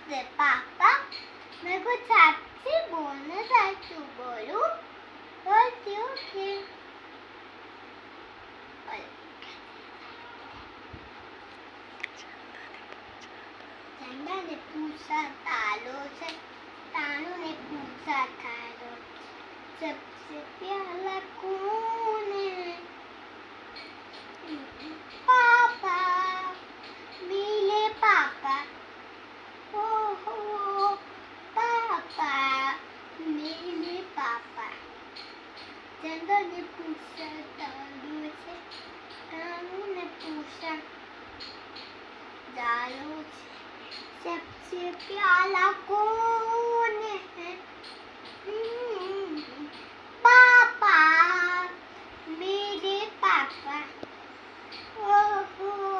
से पापा मेरे को सबसे बोलना था तू बोलू बोलती हूँ फिर चंदा ने पूछा तालो से तानो ने पूछा तालो सबसे प्यारा कौन है पापा मिले पापा हो पापा मिले पापा चंदा ने पूछा तालो से तानो ने पूछा तालो से सबसे प्यारा कौन है पापा मेरे पापा ओहो